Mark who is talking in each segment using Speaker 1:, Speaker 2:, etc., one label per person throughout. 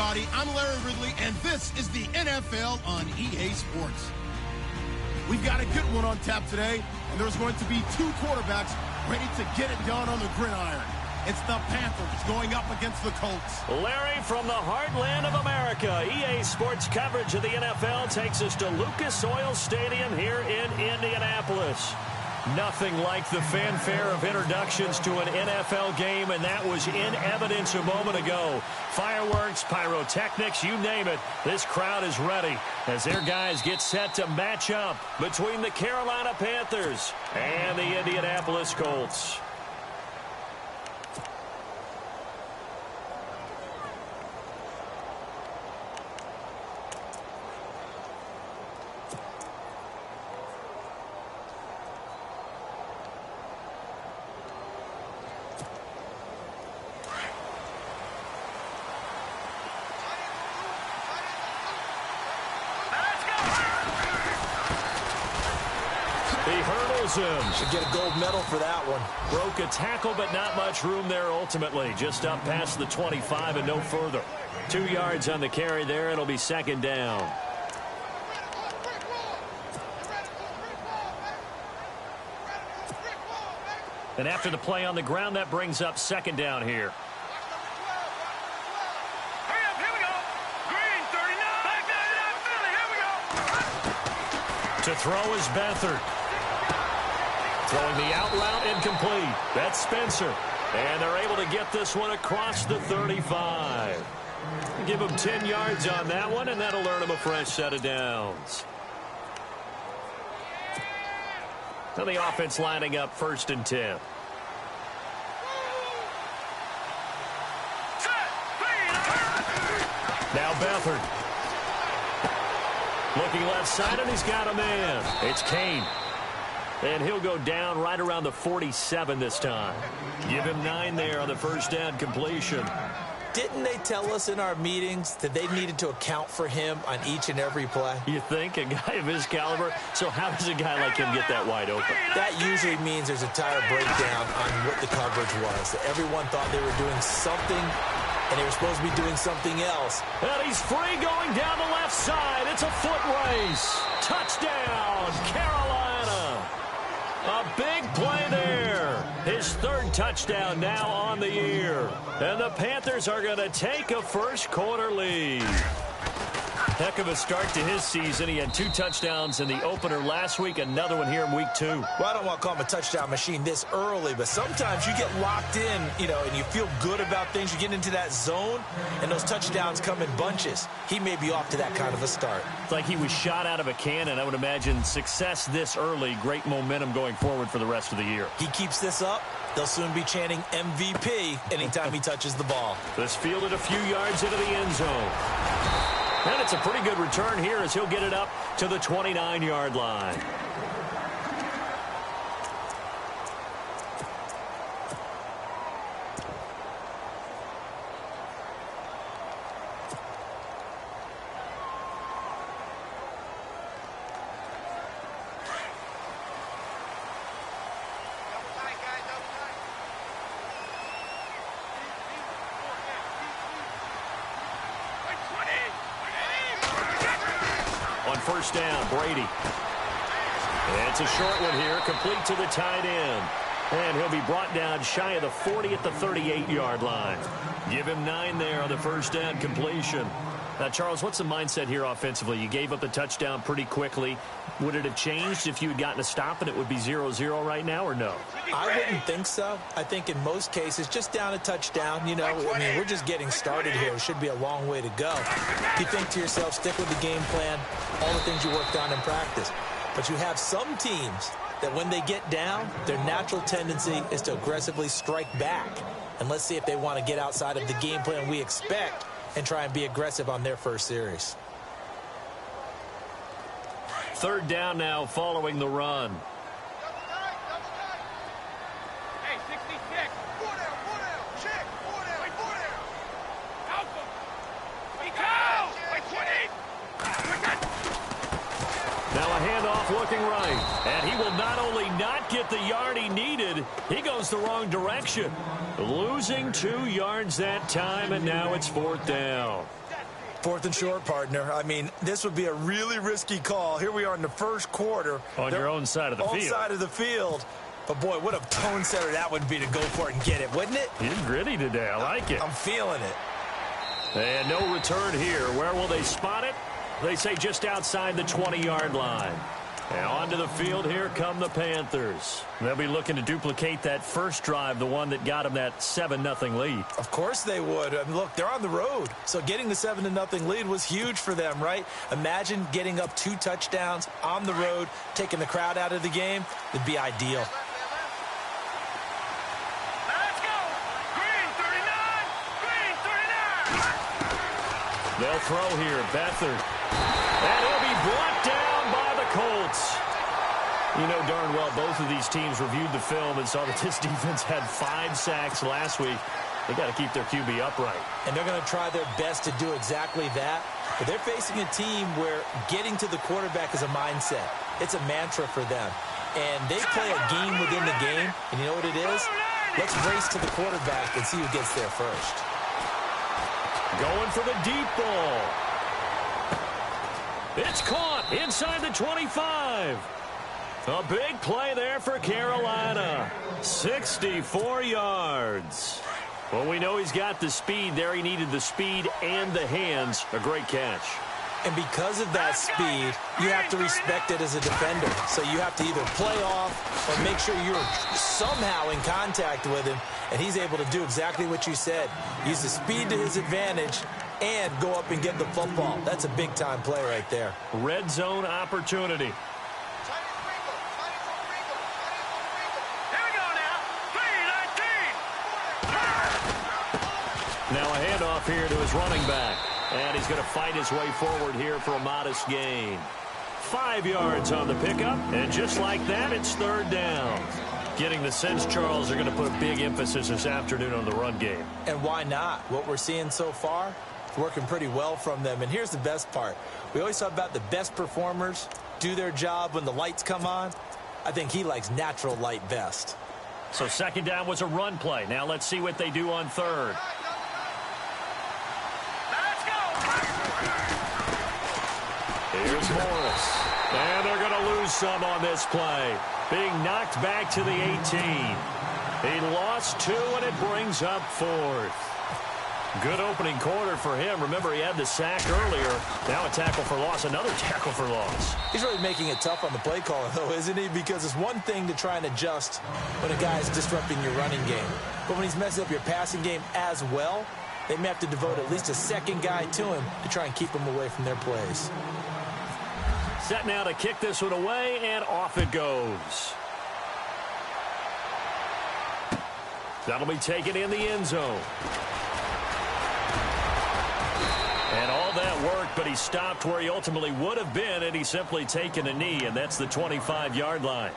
Speaker 1: everybody. I'm Larry Ridley, and this is the NFL on EA Sports. We've got a good one on tap today, and there's going to be two quarterbacks ready to get it done on the gridiron. It's the Panthers going up against the Colts.
Speaker 2: Larry, from the heartland of America, EA Sports coverage of the NFL takes us to Lucas Oil Stadium here in Indianapolis. Nothing like the fanfare of introductions to an NFL game, and that was in evidence a moment ago. Fireworks, pyrotechnics, you name it. This crowd is ready as their guys get set to match up between the Carolina Panthers and the Indianapolis Colts.
Speaker 3: Should get a gold medal for that one.
Speaker 2: Broke a tackle, but not much room there ultimately. Just up past the 25 and no further. 2 yards on the carry there. It'll be second down. And after the play on the ground, that brings up second down here. To throw is Beathard. Throwing the out route incomplete. That's Spencer. And they're able to get this one across the 35. Give them 10 yards on that one, and that'll earn them a fresh set of downs. So the offense lining up 1st and 10. Now Beathard. Looking left side, and he's got a man. It's Kane. And he'll go down right around the 47 this time. Give him 9 there on the first down completion.
Speaker 3: Didn't they tell us in our meetings that they needed to account for him on each and every play?
Speaker 2: You think? A guy of his caliber? So how does a guy like him get that wide open?
Speaker 3: That usually means there's a tire breakdown on what the coverage was. Everyone thought they were doing something, and they were supposed to be doing something else.
Speaker 2: And he's free going down the left side. It's a foot race. Touchdown, Carolina. A big play there. His 3rd touchdown now on the year. And the Panthers are going to take a first quarter lead. Heck of a start to his season. He had 2 touchdowns in the opener last week, another one here in week 2.
Speaker 3: Well, I don't want to call him a touchdown machine this early, but sometimes you get locked in, and you feel good about things. You get into that zone, and those touchdowns come in bunches. He may be off to that kind of a start.
Speaker 2: It's like he was shot out of a cannon. I would imagine success this early, great momentum going forward for the rest of the year.
Speaker 3: He keeps this up, they'll soon be chanting MVP anytime he touches the ball.
Speaker 2: This fielded a few yards into the end zone. And it's a pretty good return here as he'll get it up to the 29-yard line. First down, Brady. It's a short one here, complete to the tight end. And he'll be brought down shy of the 40 at the 38-yard line. Give him 9 there on the first down completion. Now, Charles, what's the mindset here offensively? You gave up the touchdown pretty quickly. Would it have changed if you had gotten a stop and it would be 0-0 right now, or no?
Speaker 3: I wouldn't think so. I think in most cases, just down a touchdown, we're just getting started here. It should be a long way to go. You think to yourself, stick with the game plan, all the things you worked on in practice. But you have some teams that when they get down, their natural tendency is to aggressively strike back. And let's see if they want to get outside of the game plan we expect and try and be aggressive on their first series.
Speaker 2: 3rd down now following the run.
Speaker 4: Hey, 66. 4 down, check. 4 down, 4 down. Help him. We go. Wait, 20.
Speaker 2: Now a handoff looking right. And he will not only not get the yard he needed, he goes the wrong direction. Losing 2 yards that time, and now it's 4th down.
Speaker 3: 4th and short, partner. I mean, this would be a really risky call. Here we are in the first quarter.
Speaker 2: On your own side of the field.
Speaker 3: Own side of the field. But, boy, what a tone setter that would be to go for it and get it, wouldn't it?
Speaker 2: He's gritty today. I like it.
Speaker 3: I'm feeling it.
Speaker 2: And no return here. Where will they spot it? They say just outside the 20-yard line. And onto the field, here come the Panthers. They'll be looking to duplicate that first drive, the one that got them that 7-0 lead.
Speaker 3: Of course they would. I mean, look, they're on the road. So getting the 7-0 lead was huge for them, right? Imagine getting up 2 touchdowns on the road, taking the crowd out of the game. It'd be ideal.
Speaker 4: Let's go! Green 39! Green 39!
Speaker 2: They'll throw here. Beathard. And he'll be brought down by the Colts. You know darn well both of these teams reviewed the film and saw that this defense had 5 sacks last week. They got to keep their QB upright.
Speaker 3: And they're going to try their best to do exactly that. But they're facing a team where getting to the quarterback is a mindset. It's a mantra for them. And they play a game within the game. And you know what it is? Let's race to the quarterback and see who gets there first.
Speaker 2: Going for the deep ball. It's caught inside the 25. A big play there for Carolina. 64 yards. Well, we know he's got the speed there. He needed the speed and the hands. A great catch.
Speaker 3: And because of that speed, you have to respect it as a defender. So you have to either play off or make sure you're somehow in contact with him. And he's able to do exactly what you said. Use the speed to his advantage and go up and get the football. That's a big-time play right there.
Speaker 2: Red zone opportunity.
Speaker 4: Here we go now. 3-19.
Speaker 2: Now a handoff here to his running back. And he's going to fight his way forward here for a modest gain. 5 yards on the pickup. And just like that, it's 3rd down. Getting the sense, Charles, are going to put a big emphasis this afternoon on the run game.
Speaker 3: And why not? What we're seeing so far, it's working pretty well from them. And here's the best part. We always talk about the best performers do their job when the lights come on. I think he likes natural light best.
Speaker 2: So 2nd down was a run play. Now let's see what they do on 3rd.
Speaker 4: Let's go!
Speaker 2: Here's Morris. And they're going to lose some on this play. Being knocked back to the 18. He lost 2, and it brings up 4th. Good opening quarter for him. Remember, he had the sack earlier. Now a tackle for loss, another tackle for loss.
Speaker 3: He's really making it tough on the play caller, though, isn't he? Because it's one thing to try and adjust when a guy is disrupting your running game. But when he's messing up your passing game as well, they may have to devote at least a second guy to him to try and keep him away from their plays.
Speaker 2: Set now to kick this one away, and off it goes. That'll be taken in the end zone. And all that worked, but he stopped where he ultimately would have been, and he's simply taken a knee, and that's the 25-yard line.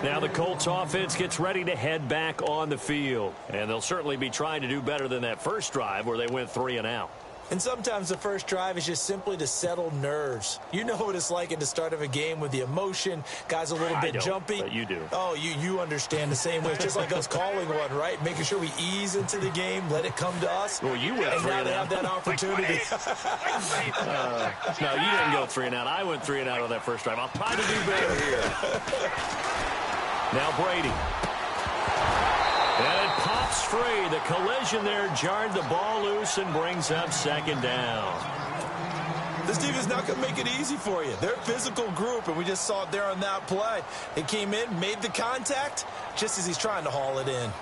Speaker 2: Now the Colts offense gets ready to head back on the field, and they'll certainly be trying to do better than that first drive where they went 3 and out.
Speaker 3: And sometimes the first drive is just simply to settle nerves. You know what it's like at the start of a game with the emotion. Guys a little bit jumpy.
Speaker 2: But you do.
Speaker 3: Oh, you understand the same way. It's just like us calling one, right? Making sure we ease into the game, let it come to us.
Speaker 2: Well, you went
Speaker 3: and
Speaker 2: 3
Speaker 3: now
Speaker 2: and
Speaker 3: they
Speaker 2: out.
Speaker 3: have that opportunity.
Speaker 2: No, you didn't go 3 and out. I went 3 and out on that first drive. I'll try to do better here. Now Brady. And it pops free. The collision there jarred the ball loose and brings up 2nd down.
Speaker 3: This team is not going to make it easy for you. They're a physical group, and we just saw it there on that play. They came in, made the contact, just as he's trying to haul it in.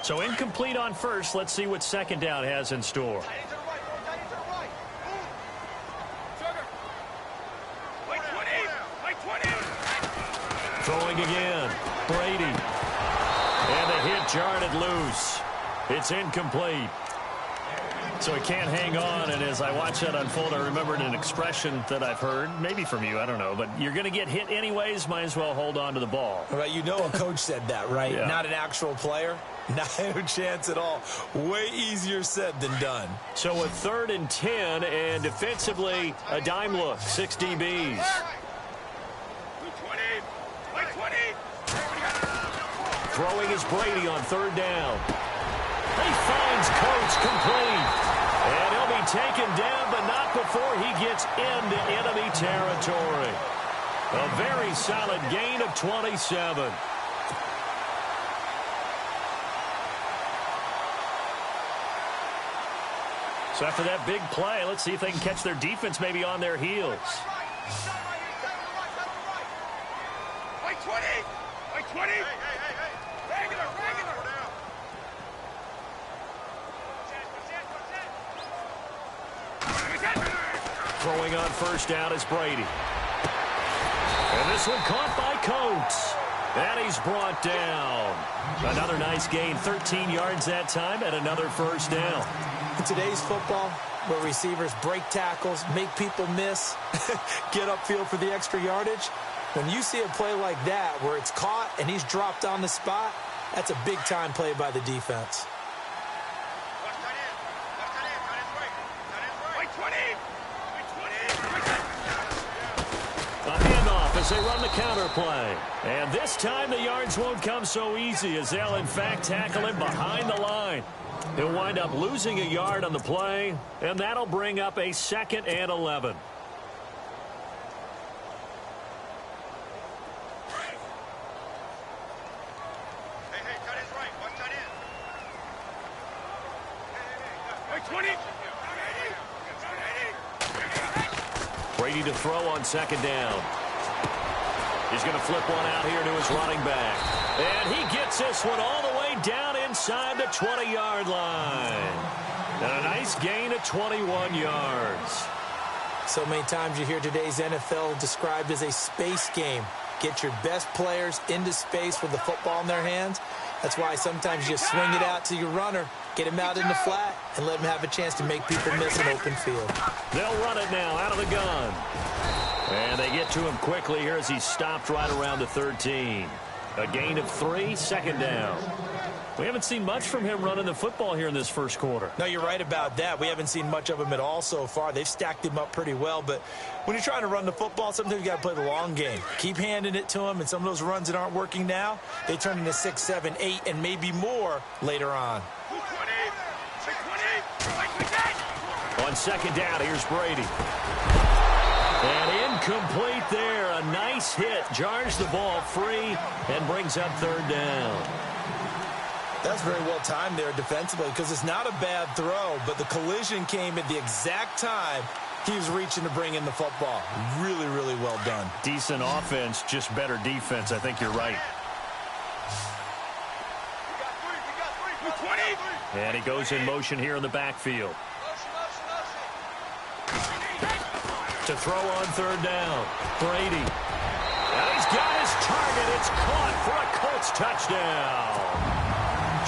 Speaker 2: So incomplete on first. Let's see what 2nd down has in store. Throwing again. Brady. And the hit jarred it loose. It's incomplete. So he can't hang on, and as I watch that unfold, I remembered an expression that I've heard, maybe from you, I don't know, but you're going to get hit anyways, might as well hold on to the ball.
Speaker 3: Right, you know a coach said that, right?
Speaker 2: Yeah.
Speaker 3: Not an actual player. No chance at all. Way easier said than done.
Speaker 2: So a 3rd and 10, and defensively, a dime look, 6 DBs. Throwing is Brady on 3rd down. He finds Coates complete. And he'll be taken down, but not before he gets into enemy territory. A very solid gain of 27. So after that big play, let's see if they can catch their defense maybe on their heels.
Speaker 4: Like 20! Like 20! Hey. Regular!
Speaker 2: Throwing on first down is Brady. And this one caught by Coates. And he's brought down. Another nice gain, 13 yards that time, and another first down.
Speaker 3: In today's football, where receivers break tackles, make people miss, get upfield for the extra yardage, when you see a play like that where it's caught and he's dropped on the spot, that's a big-time play by the defense.
Speaker 2: A handoff as they run the counter play. And this time the yards won't come so easy as they'll in fact tackle him behind the line. He'll wind up losing a yard on the play, and that'll bring up a 2nd and 11.
Speaker 4: Hey, cut his right. Watch that in. Hey, 20.
Speaker 2: Brady to throw on 2nd down. He's going to flip one out here to his running back. And he gets this one all the way down inside the 20-yard line. And a nice gain of 21 yards.
Speaker 3: So many times you hear today's NFL described as a space game. Get your best players into space with the football in their hands. That's why sometimes you swing it out to your runner, get him out in the flat, and let him have a chance to make people miss an open field.
Speaker 2: They'll run it now out of the gun. And they get to him quickly here as he stopped right around the 13. A gain of 3, 2nd down. We haven't seen much from him running the football here in this first quarter.
Speaker 3: No, you're right about that. We haven't seen much of him at all so far. They've stacked him up pretty well, but when you're trying to run the football, sometimes you got to play the long game. Keep handing it to him, and some of those runs that aren't working now, they turn into 6, 7, 8, and maybe more later on.
Speaker 2: On 2nd down, here's Brady. And incomplete there. A nice hit. Jars the ball free and brings up 3rd down.
Speaker 3: That's very well timed there defensively because it's not a bad throw, but the collision came at the exact time he was reaching to bring in the football. Really, really well done.
Speaker 2: Decent offense, just better defense. I think you're right. And he goes in motion here in the backfield. To throw on 3rd down. Brady. And he's got his target. It's caught for a Colts touchdown.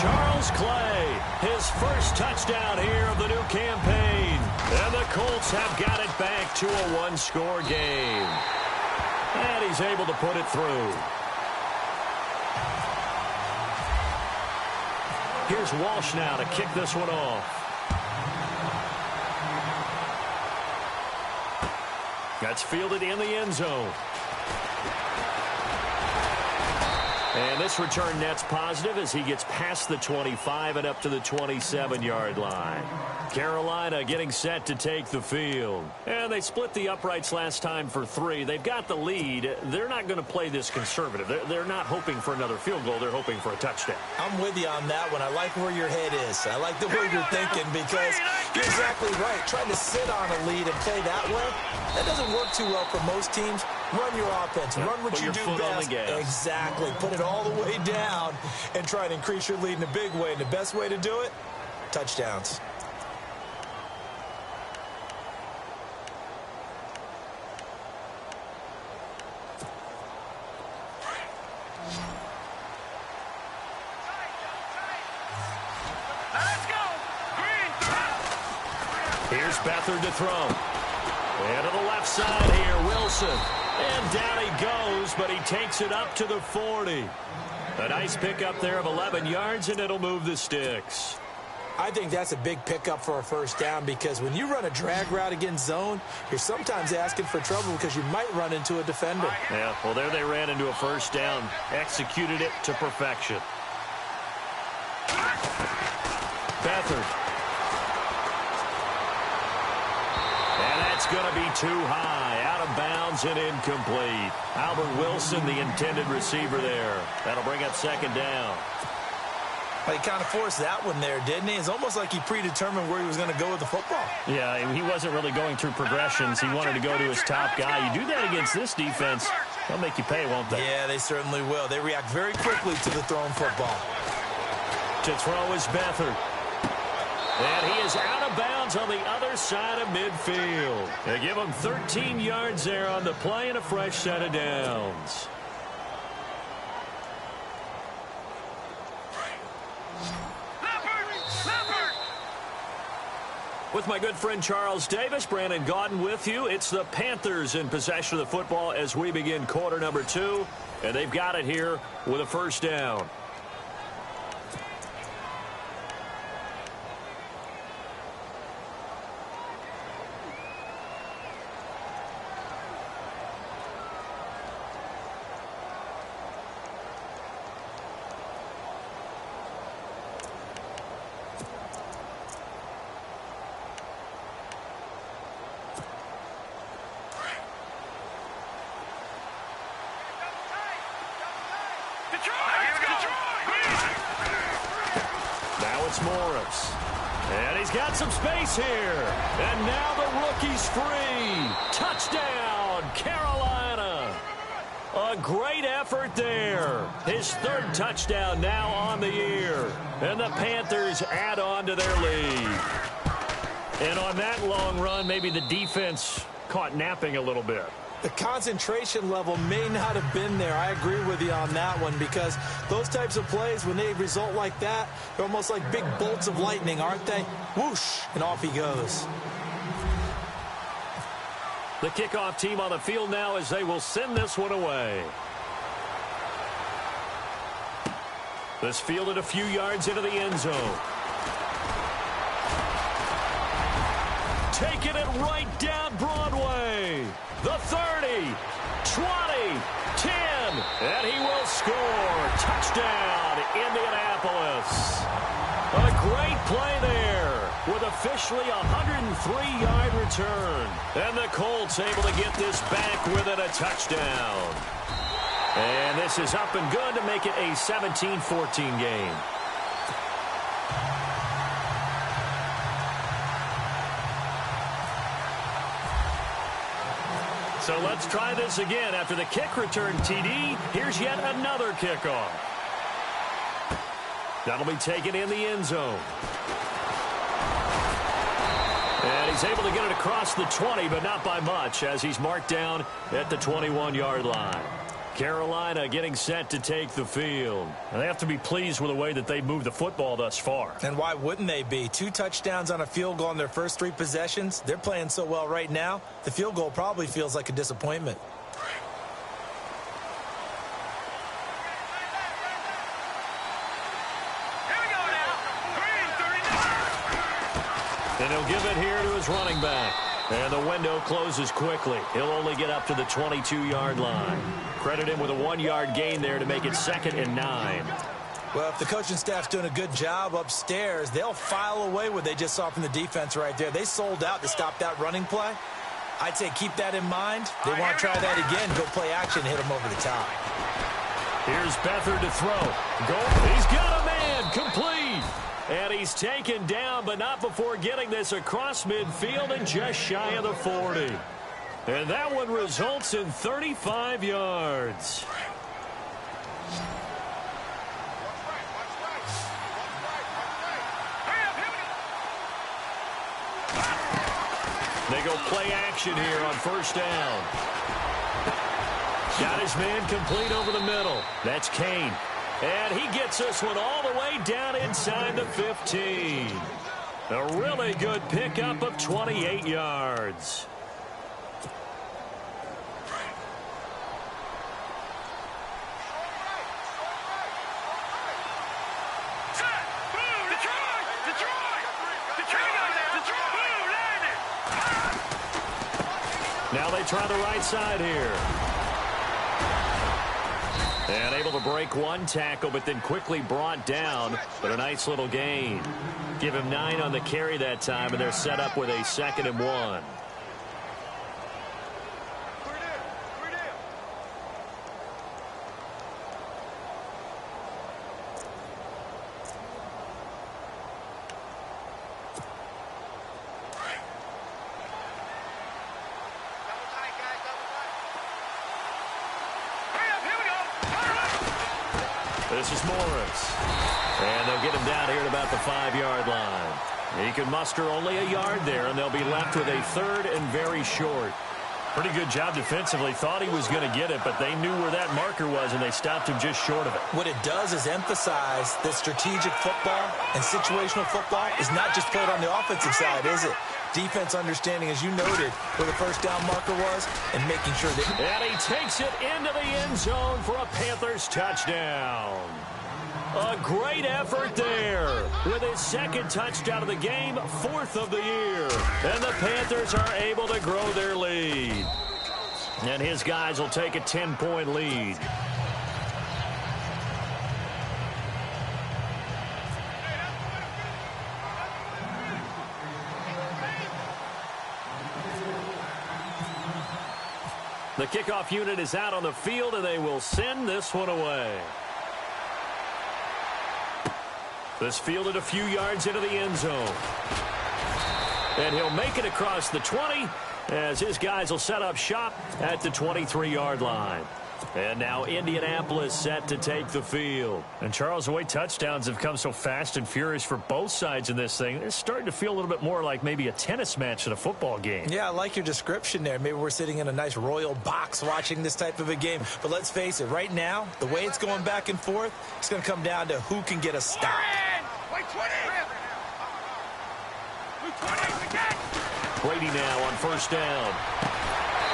Speaker 2: Charles Clay, his first touchdown here of the new campaign. And the Colts have got it back to a 1-score game. And he's able to put it through. Here's Walsh now to kick this one off. That's fielded in the end zone. And this return net's positive as he gets past the 25 and up to the 27-yard line. Carolina getting set to take the field. And they split the uprights last time for 3. They've got the lead. They're not going to play this conservative. They're not hoping for another field goal. They're hoping for a touchdown.
Speaker 3: I'm with you on that one. I like where your head is. I like the way you're thinking because you're exactly right. Trying to sit on a lead and play that way, that doesn't work too well for most teams. Run your offense. Run what you do best. Exactly. Put it all the way down and try and increase your lead in a big way. And the best way to do it, touchdowns.
Speaker 2: Here's Beathard to throw. And to the left side here, Wilson. And down he goes, but he takes it up to the 40. A nice pickup there of 11 yards, and it'll move the sticks.
Speaker 3: I think that's a big pickup for a first down because when you run a drag route against zone, you're sometimes asking for trouble because you might run into a defender.
Speaker 2: Yeah, well, there they ran into a first down. Executed it to perfection. Beathard. And that's going to be too high. Out of bounds and incomplete. Albert Wilson, the intended receiver there. That'll bring up second down.
Speaker 3: Well, he kind of forced that one there, didn't he? It's almost like he predetermined where he was going to go with the football.
Speaker 2: Yeah, he wasn't really going through progressions. He wanted to go to his top guy. You do that against this defense, they'll make you pay, won't they?
Speaker 3: Yeah, they certainly will. They react very quickly to the thrown football.
Speaker 2: To throw is Beathard. And he is out of bounds on the other side of midfield. They give him 13 yards there on the play and a fresh set of downs. With my good friend Charles Davis, Brandon Gaudin with you. It's the Panthers in possession of the football as we begin quarter number 2. And they've got it here with a first down. Now it's Morris. And he's got some space here. And now the rookie's free. Touchdown, Carolina. A great effort there. His third touchdown now on the year. And the Panthers add on to their lead. And on that long run, maybe the defense caught napping a little bit.
Speaker 3: The concentration level may not have been there. I agree with you on that one because those types of plays, when they result like that, they're almost like big bolts of lightning, aren't they? Whoosh, and off he goes.
Speaker 2: The kickoff team on the field now as they will send this one away. This fielded a few yards into the end zone. Taking it right down Broadway. The 30, 20, 10, and he will score. Touchdown, Indianapolis. A great play there with officially a 103-yard return. And the Colts able to get this back within a touchdown. And this is up and good to make it a 17-14 game. So let's try this again. After the kick return TD, here's yet another kickoff. That'll be taken in the end zone. And he's able to get it across the 20, but not by much, as he's marked down at the 21-yard line. Carolina getting set to take the field. And they have to be pleased with the way that they moved the football thus far.
Speaker 3: And why wouldn't they be? 2 touchdowns on a field goal in their first 3 possessions. They're playing so well right now, the field goal probably feels like a disappointment.
Speaker 2: And he'll give it here to his running back. And the window closes quickly. He'll only get up to the 22-yard line. Credit him with a 1-yard gain there to make it 2nd and 9.
Speaker 3: Well, if the coaching staff's doing a good job upstairs, they'll file away what they just saw from the defense right there. They sold out to stop that running play. I'd say keep that in mind. They want to try that again, go play action, hit them over the top.
Speaker 2: Here's Beathard to throw. He's got a man, complete. And he's taken down, but not before getting this across midfield and just shy of the 40. And that one results in 35 yards. They go play action here on first down. Got his man complete over the middle. That's Kane. And he gets this one all the way down inside the 15. A really good pickup of 28 yards. Now they try the right side here. And able to break one tackle, but then quickly brought down. But a nice little gain. Give him 9 on the carry that time, and they're set up with a 2nd and 1. This is Morris. And they'll get him down here at about the 5-yard line. He can muster only a yard there, and they'll be left with a 3rd and very short. Pretty good job defensively. Thought he was going to get it, but they knew where that marker was, and they stopped him just short of it.
Speaker 3: What it does is emphasize that strategic football and situational football is not just played on the offensive side, is it? Defense understanding, as you noted, where the first down marker was and making sure that...
Speaker 2: And he takes it into the end zone for a Panthers touchdown. A great effort there with his 2nd touchdown of the game, 4th of the year. And the Panthers are able to grow their lead. And his guys will take a 10-point lead. The kickoff unit is out on the field, and they will send this one away. This fielded a few yards into the end zone. And he'll make it across the 20 as his guys will set up shop at the 23-yard line. And now Indianapolis set to take the field. And Charles, the way touchdowns have come so fast and furious for both sides in this thing, it's starting to feel a little bit more like maybe a tennis match than a football game.
Speaker 3: Yeah, I like your description there. Maybe we're sitting in a nice royal box watching this type of a game. But let's face it, right now, the way it's going back and forth, it's going to come down to who can get a stop.
Speaker 2: Brady now on 1st down.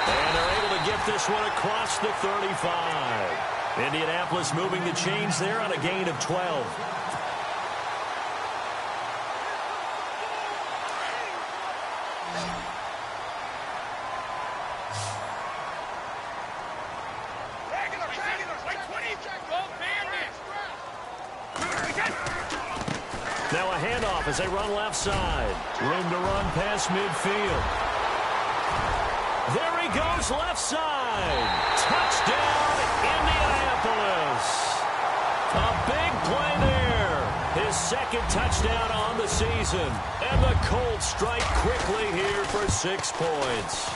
Speaker 2: And they're able to get this one across the 35. Indianapolis moving the chains there on a gain of 12. Now a handoff as they run left side. Room to run past midfield. There he goes left side. Touchdown, Indianapolis. A big play there. His 2nd touchdown on the season. And the Colts strike quickly here for 6 points.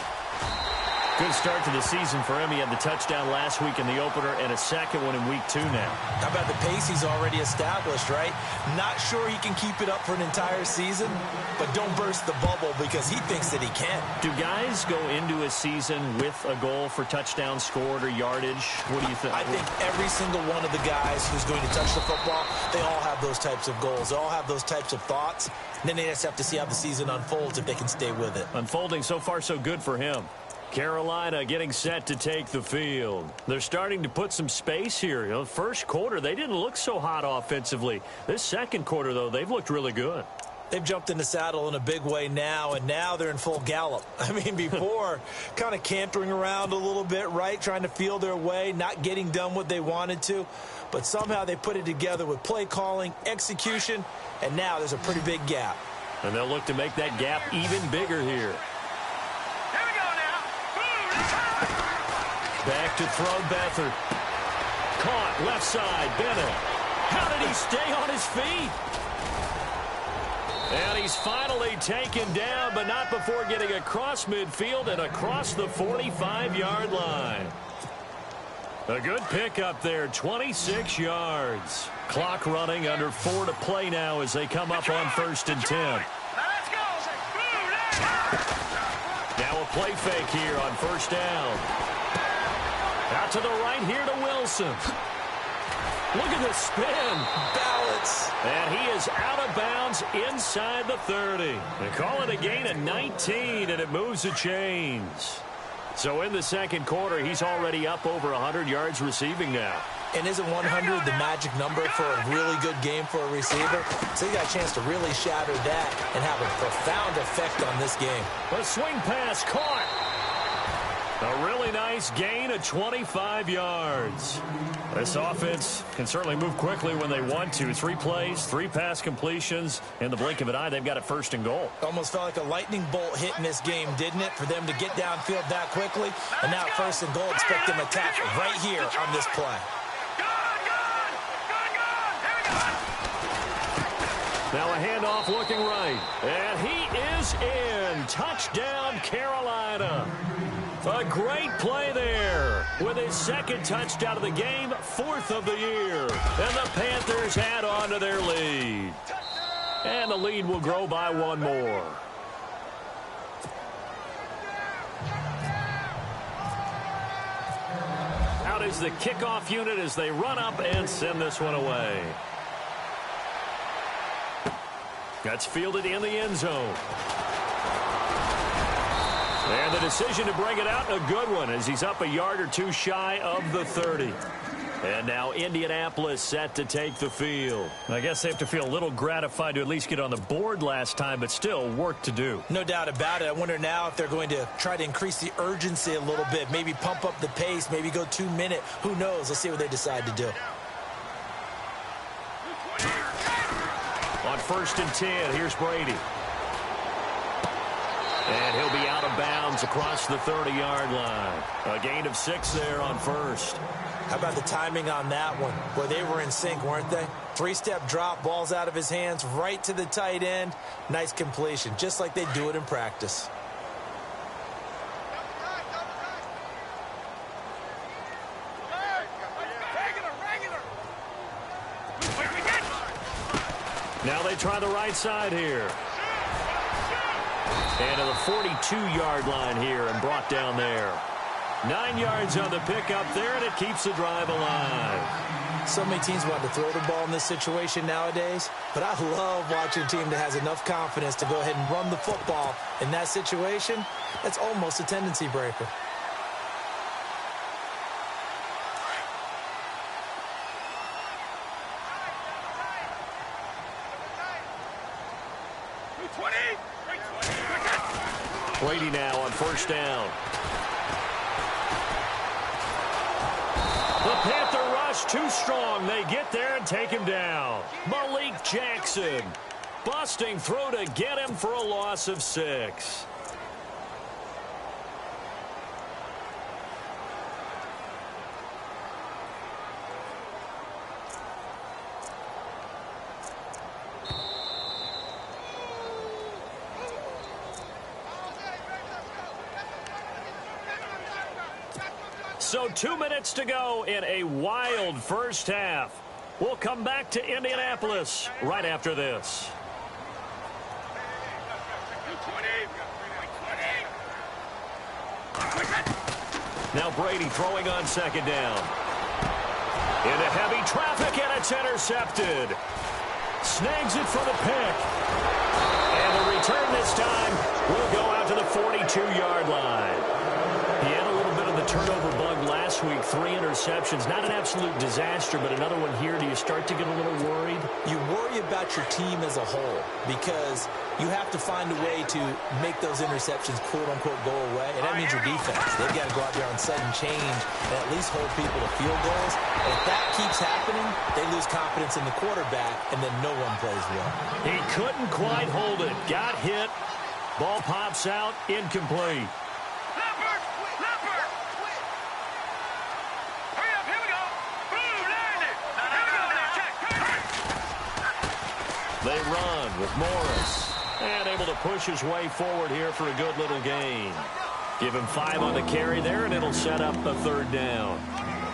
Speaker 2: Good start to the season for him. He had the touchdown last week in the opener and a 2nd one in week 2 now.
Speaker 3: How about the pace he's already established, right? Not sure he can keep it up for an entire season, but don't burst the bubble because he thinks that he can.
Speaker 2: Do guys go into a season with a goal for touchdown scored or yardage? What do you think?
Speaker 3: I think every single one of the guys who's going to touch the football, they all have those types of goals. They all have those types of thoughts. And then they just have to see how the season unfolds if they can stay with it.
Speaker 2: Unfolding so far so good for him. Carolina getting set to take the field. They're starting to put some space here. You know, first quarter, they didn't look so hot offensively. This 2nd quarter, though, they've looked really good.
Speaker 3: They've jumped in the saddle in a big way now, and now they're in full gallop. I mean, before, kind of cantering around a little bit, right, trying to feel their way, not getting done what they wanted to. But somehow they put it together with play calling, execution, and now there's a pretty big gap.
Speaker 2: And they'll look to make that gap even bigger here. Back to throw Beathard. Caught left side, Bennett. How did he stay on his feet? And he's finally taken down, but not before getting across midfield and across the 45-yard line. A good pickup there, 26 yards. Clock running, under 4 to play now as they come up on 1st and 10. Now a play fake here on 1st down. Out to the right here to Wilson. Look at the spin.
Speaker 3: Balance.
Speaker 2: And he is out of bounds inside the 30. They call it a gain of 19, and it moves the chains. So in the 2nd quarter, he's already up over 100 yards receiving now.
Speaker 3: And isn't 100 the magic number for a really good game for a receiver? So he got a chance to really shatter that and have a profound effect on this game.
Speaker 2: A swing pass caught. A really nice gain of 25 yards. This offense can certainly move quickly when they want to. 3 plays, 3 pass completions. In the blink of an eye, they've got it 1st and goal.
Speaker 3: Almost felt like a lightning bolt hit in this game, didn't it? For them to get downfield that quickly. And now 1st and goal, expect them to attack right here on this play.
Speaker 2: Now a handoff looking right. And he is in. Touchdown, Carolina. A great play there with his 2nd touchdown of the game, 4th of the year. And the Panthers add on to their lead. And the lead will grow by 1 more. Out is the kickoff unit as they run up and send this one away. That's fielded in the end zone. And the decision to bring it out, a good one, as he's up a yard or 2 shy of the 30. And now Indianapolis set to take the field. I guess they have to feel a little gratified to at least get on the board last time, but still work to do.
Speaker 3: No doubt about it. I wonder now if they're going to try to increase the urgency a little bit, maybe pump up the pace, maybe go 2-minute. Who knows? Let's see what they decide to do.
Speaker 2: On 1st and 10, here's Brady. And he'll be out of bounds across the 30-yard line. A gain of 6 there on 1st.
Speaker 3: How about the timing on that one? Boy, they were in sync, weren't they? 3-step drop, ball's out of his hands, right to the tight end. Nice completion, just like they do it in practice.
Speaker 2: Now they try the right side here. And to the 42-yard line here and brought down there. 9 yards on the pickup there, and it keeps the drive alive.
Speaker 3: So many teams want to throw the ball in this situation nowadays, but I love watching a team that has enough confidence to go ahead and run the football in that situation. That's almost a tendency breaker.
Speaker 2: Brady now on 1st down. The Panther rush too strong. They get there and take him down. Malik Jackson busting through to get him for a loss of 6. So 2 minutes to go in a wild first half. We'll come back to Indianapolis right after this. Now Brady throwing on 2nd down. Into heavy traffic, and it's intercepted. Snags it for the pick. And the return this time will go out to the 42-yard line. He had a little bit of the turnover bug last week, 3 interceptions. Not an absolute disaster, but another one here. Do you start to get a little worried?
Speaker 3: You worry about your team as a whole because you have to find a way to make those interceptions, quote-unquote, go away. And that means your defense. They've got to go out there on sudden change and at least hold people to field goals. And if that keeps happening, they lose confidence in the quarterback, and then no one plays well.
Speaker 2: He couldn't quite hold it. Got hit. Ball pops out. Incomplete. They run with Morris. And able to push his way forward here for a good little gain. Give him 5 on the carry there, and it'll set up a 3rd down.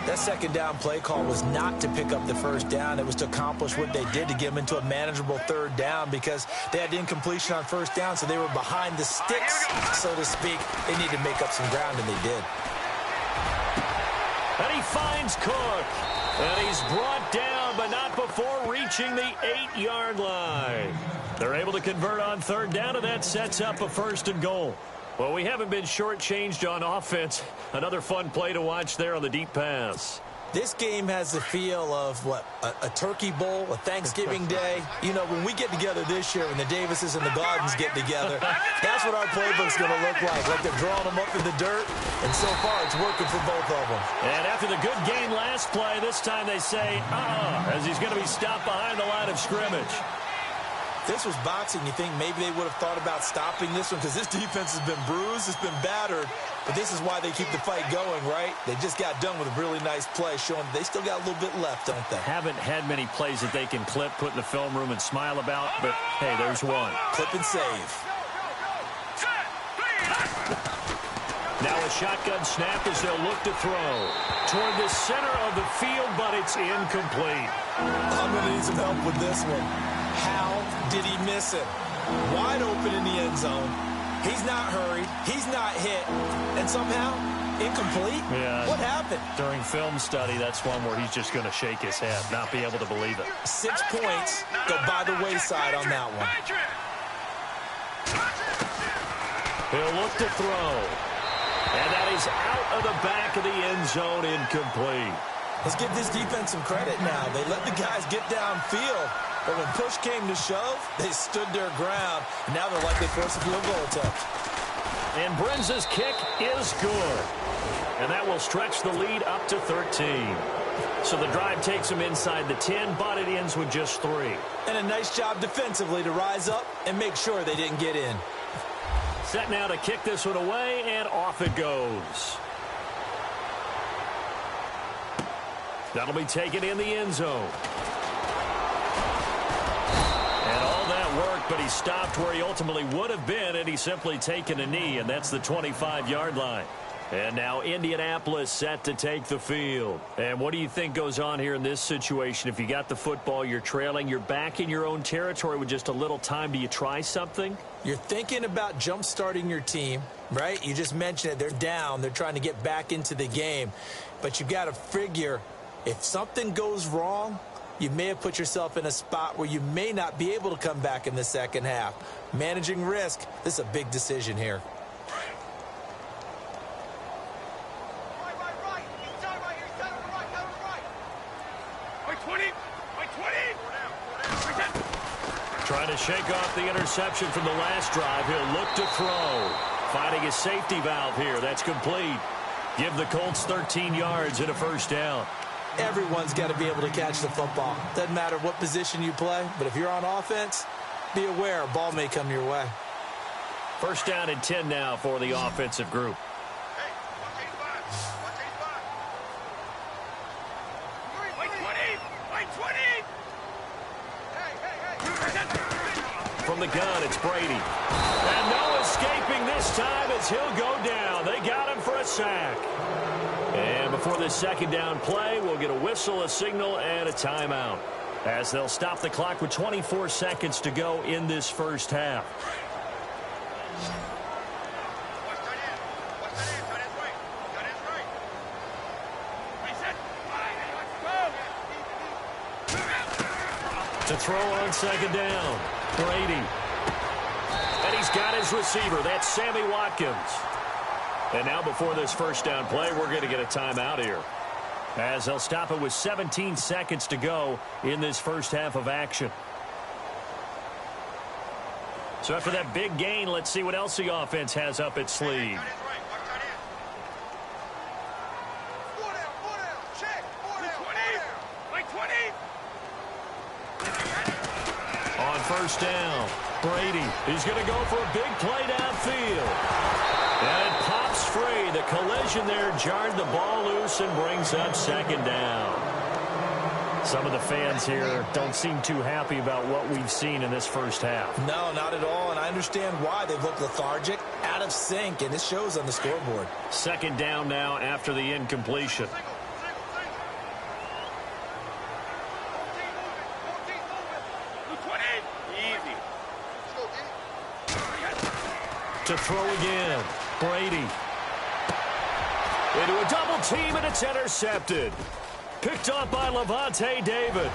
Speaker 3: That 2nd down play call was not to pick up the 1st down. It was to accomplish what they did to get them into a manageable 3rd down because they had incompletion on 1st down, so they were behind the sticks, so to speak. They needed to make up some ground, and they did.
Speaker 2: And he finds Cook. And he's brought down, but not before reaching the 8-yard line. They're able to convert on 3rd down, and that sets up a 1st and goal. Well, we haven't been shortchanged on offense. Another fun play to watch there on the deep pass.
Speaker 3: This game has the feel of, a turkey bowl, a Thanksgiving day. You know, when we get together this year, when the Davises and the Gardens get together, that's what our playbook's going to look like they're drawing them up in the dirt, and so far it's working for both of them.
Speaker 2: And after the good game last play, this time they say, as he's going to be stopped behind the line of scrimmage.
Speaker 3: If this was boxing, you think maybe they would have thought about stopping this one because this defense has been bruised, it's been battered, but this is why they keep the fight going, right? They just got done with a really nice play, showing they still got a little bit left, don't they?
Speaker 2: Haven't had many plays that they can clip, put in the film room, and smile about, but hey, there's one.
Speaker 3: Clip and save.
Speaker 2: Now a shotgun snap as they'll look to throw toward the center of the field, but it's incomplete.
Speaker 3: I'm going to need some help with this one. How did he miss it? Wide open in the end zone. He's not hurried. He's not hit. And somehow, incomplete?
Speaker 2: Yeah.
Speaker 3: What happened?
Speaker 2: During film study, that's one where he's just going to shake his head, not be able to believe it.
Speaker 3: 6 points go by the wayside on that one.
Speaker 2: He'll look to throw. And that is out of the back of the end zone, incomplete.
Speaker 3: Let's give this defense some credit now. They let the guys get downfield. But when push came to shove, they stood their ground. And now they're likely force a field goal attempt.
Speaker 2: And Brenza's kick is good. And that will stretch the lead up to 13. So the drive takes them inside the 10, but it ends with just 3.
Speaker 3: And a nice job defensively to rise up and make sure they didn't get in.
Speaker 2: Set now to kick this one away, and off it goes. That'll be taken in the end zone. And all that work, but he stopped where he ultimately would have been, and he's simply taken a knee, and that's the 25-yard line. And now Indianapolis set to take the field. And what do you think goes on here in this situation? If you got the football, you're trailing, you're back in your own territory with just a little time. Do you try something?
Speaker 3: You're thinking about jump-starting your team, right? You just mentioned it. They're down. They're trying to get back into the game. But you got to figure, if something goes wrong, you may have put yourself in a spot where you may not be able to come back in the second half. Managing risk, this is a big decision here.
Speaker 2: Trying to shake off the interception from the last drive. He'll look to throw. Finding his safety valve here. That's complete. Give the Colts 13 yards and a first down.
Speaker 3: Everyone's got to be able to catch the football. Doesn't matter what position you play, but if you're on offense, be aware a ball may come your way.
Speaker 2: First down and 10 now for the offensive group. From the gun, it's Brady. And no escaping this time as he'll go down. They got him for a sack. And before this second down play, we'll get a whistle, a signal, and a timeout, as they'll stop the clock with 24 seconds to go in this first half. To throw on second down, Brady. And he's got his receiver. That's Sammy Watkins. And now before this first down play, we're going to get a timeout here, as they'll stop it with 17 seconds to go in this first half of action. So after that big gain, let's see what else the offense has up its sleeve. On first down, Brady. He's going to go for a big play downfield. And it pops free. The collision there jarred the ball loose and brings up second down. Some of the fans here don't seem too happy about what we've seen in this first half.
Speaker 3: No, not at all, and I understand why. They've looked lethargic, out of sync, and it shows on the scoreboard.
Speaker 2: Second down now after the incompletion. To throw again, Brady. Into a double team, and it's intercepted. Picked up by Levante David.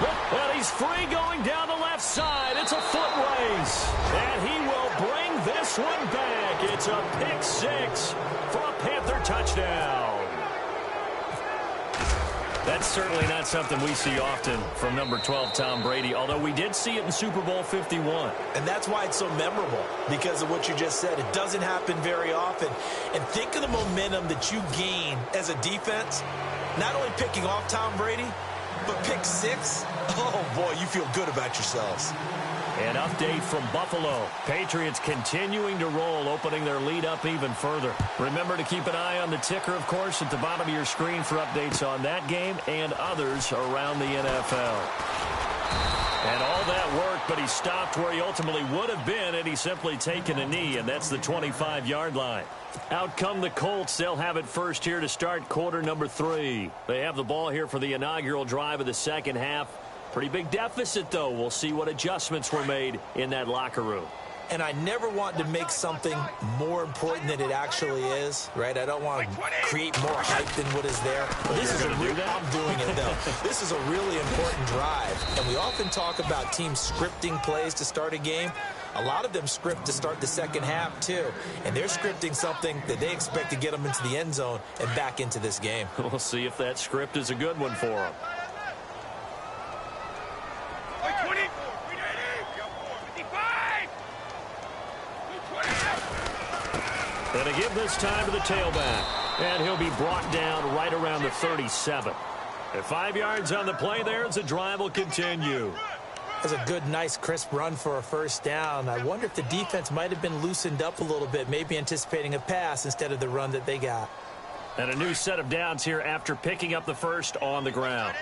Speaker 2: Well, he's free going down the left side. It's a foot race. And he will bring this one back. It's a pick six for a Panther touchdown. That's certainly not something we see often from number 12, Tom Brady, although we did see it in Super Bowl 51.
Speaker 3: And that's why it's so memorable, because of what you just said. It doesn't happen very often. And think of the momentum that you gain as a defense, not only picking off Tom Brady, but pick 6. Oh, boy, you feel good about yourselves.
Speaker 2: An update from Buffalo. Patriots continuing to roll, opening their lead up even further. Remember to keep an eye on the ticker, of course, at the bottom of your screen for updates on that game and others around the NFL. And all that work, but he stopped where he ultimately would have been had he simply taken a knee, and that's the 25-yard line. Out come the Colts. They'll have it first here to start quarter number 3. They have the ball here for the inaugural drive of the second half. Pretty big deficit, though. We'll see what adjustments were made in that locker room.
Speaker 3: And I never want to make something more important than it actually is, right? I don't want to create more hype than what is there. But this is I'm doing it, though. This is a really important drive. And we often talk about teams scripting plays to start a game. A lot of them script to start the second half, too. And they're scripting something that they expect to get them into the end zone and back into this game.
Speaker 2: We'll see if that script is a good one for them. And a give this time to the tailback. And he'll be brought down right around the 37. At 5 yards on the play there as the drive will continue.
Speaker 3: That's a good, nice, crisp run for a first down. I wonder if the defense might have been loosened up a little bit, maybe anticipating a pass instead of the run that they got.
Speaker 2: And a new set of downs here after picking up the first on the ground.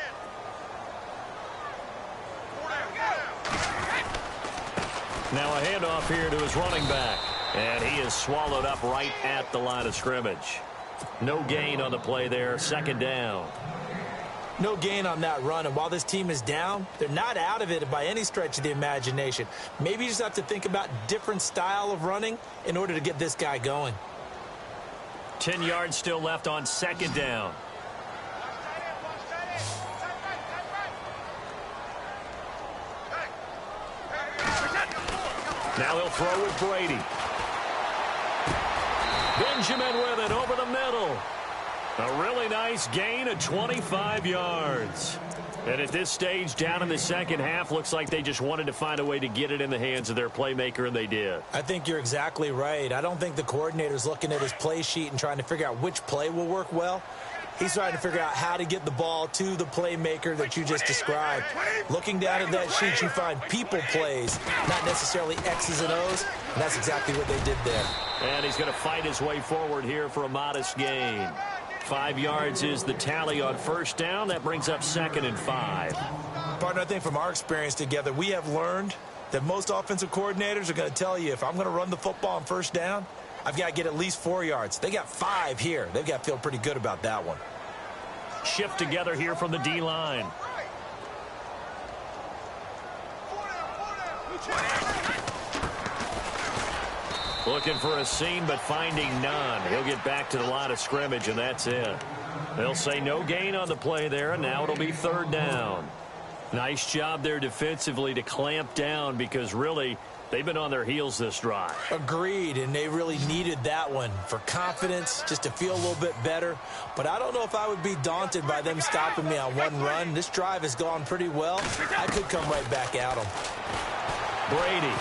Speaker 2: Now a handoff here to his running back. And he is swallowed up right at the line of scrimmage. No gain on the play there. Second down.
Speaker 3: No gain on that run. And while this team is down, they're not out of it by any stretch of the imagination. Maybe you just have to think about different style of running in order to get this guy going.
Speaker 2: 10 yards still left on second down. Now he'll throw with Brady. Benjamin with it over the middle. A really nice gain of 25 yards. And at this stage, down in the second half, looks like they just wanted to find a way to get it in the hands of their playmaker, and they did.
Speaker 3: I think you're exactly right. I don't think the coordinator's looking at his play sheet and trying to figure out which play will work well. He's trying to figure out how to get the ball to the playmaker that you just described. Looking down at that sheet, you find people plays, not necessarily X's and O's, and that's exactly what they did there.
Speaker 2: And he's going to fight his way forward here for a modest gain. 5 yards is the tally on first down. That brings up 2nd and 5.
Speaker 3: Partner, I think from our experience together, we have learned that most offensive coordinators are going to tell you, if I'm going to run the football on first down, I've got to get at least 4 yards. They got 5 here. They've got to feel pretty good about that one.
Speaker 2: Shift together here from the D-line. Looking for a seam, but finding none. He'll get back to the line of scrimmage, and that's it. They'll say no gain on the play there, and now it'll be 3rd down. Nice job there defensively to clamp down, because really they've been on their heels this drive.
Speaker 3: Agreed, and they really needed that one for confidence, just to feel a little bit better. But I don't know if I would be daunted by them stopping me on one run. This drive has gone pretty well. I could come right back at them.
Speaker 2: Brady.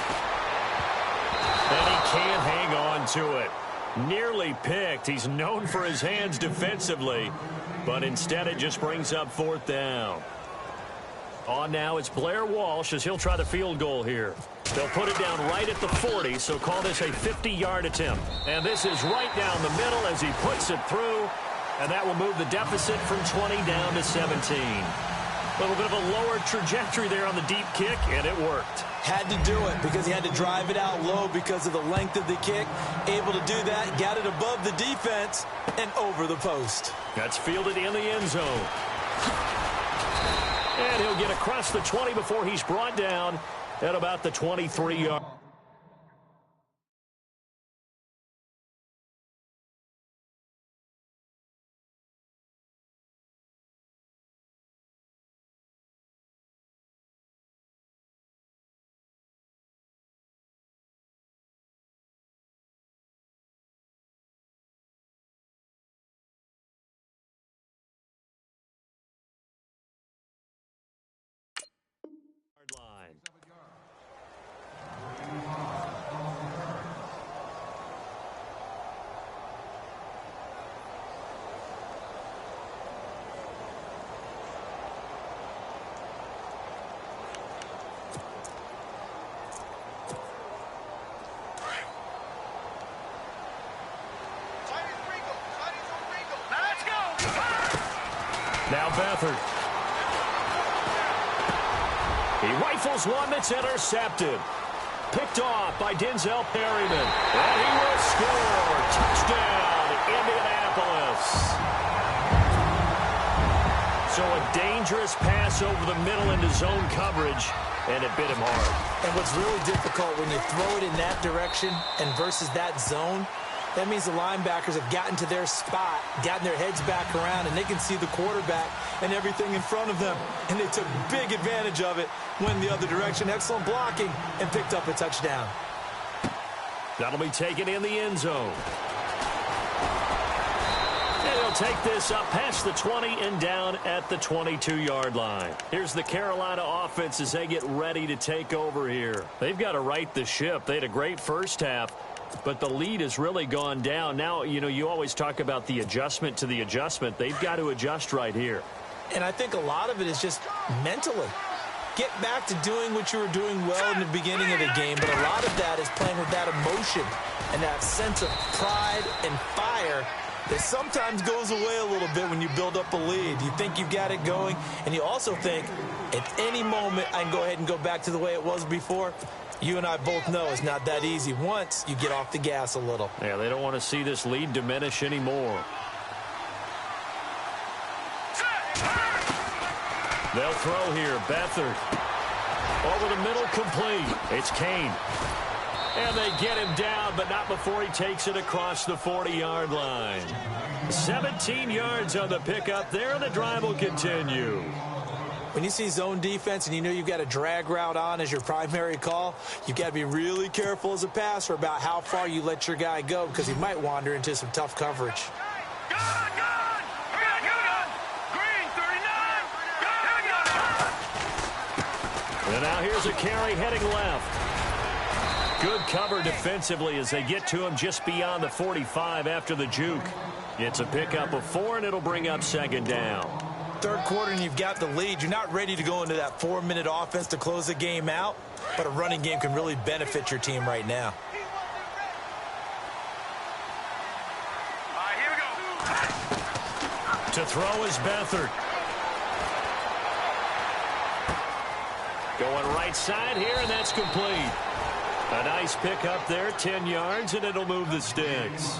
Speaker 2: And he can't hang on to it. Nearly picked. He's known for his hands defensively, but instead it just brings up 4th down. On now, it's Blair Walsh as he'll try the field goal here. They'll put it down right at the 40, so call this a 50-yard attempt. And this is right down the middle as he puts it through, and that will move the deficit from 20 down to 17. A little bit of a lower trajectory there on the deep kick, and it worked.
Speaker 3: Had to do it because he had to drive it out low because of the length of the kick. Able to do that, got it above the defense, and over the post.
Speaker 2: That's fielded in the end zone. And he'll get across the 20 before he's brought down at about the 23-yard. Now Beathard. He rifles one that's intercepted. Picked off by Denzel Perryman. And he will score. Touchdown, Indianapolis. So a dangerous pass over the middle into zone coverage, and it bit him hard.
Speaker 3: And what's really difficult when you throw it in that direction and versus that zone, that means the linebackers have gotten to their spot, gotten their heads back around, and they can see the quarterback and everything in front of them. And they took big advantage of it, went the other direction. Excellent blocking, and picked up a touchdown.
Speaker 2: That'll be taken in the end zone. And he'll take this up past the 20 and down at the 22-yard line. Here's the Carolina offense as they get ready to take over here. They've got to right the ship. They had a great first half, but the lead has really gone down. Now, you know, you always talk about the adjustment to the adjustment. They've got to adjust right here.
Speaker 3: And I think a lot of it is just mentally. Get back to doing what you were doing well in the beginning of the game, but a lot of that is playing with that emotion and that sense of pride and fire that sometimes goes away a little bit when you build up a lead. You think you've got it going, and you also think at any moment I can go ahead and go back to the way it was before. You and I both know it's not that easy once you get off the gas a little.
Speaker 2: Yeah, they don't want to see this lead diminish anymore. They'll throw here. Beathard. Over the middle, complete. It's Kane. And they get him down, but not before he takes it across the 40-yard line. 17 yards on the pickup there, and the drive will continue.
Speaker 3: When you see zone defense and you know you've got a drag route on as your primary call, you've got to be really careful as a passer about how far you let your guy go, because he might wander into some tough coverage.
Speaker 2: And now here's a carry heading left. Good cover defensively as they get to him just beyond the 45 after the juke. It's a pickup of 4, and it'll bring up second down.
Speaker 3: Third quarter and you've got the lead. You're not ready to go into that 4-minute offense to close the game out, but a running game can really benefit your team right now.
Speaker 4: Here we go.
Speaker 2: To throw is Beathard. Going right side here, and that's complete. A nice pickup there, 10 yards, and it'll move the sticks.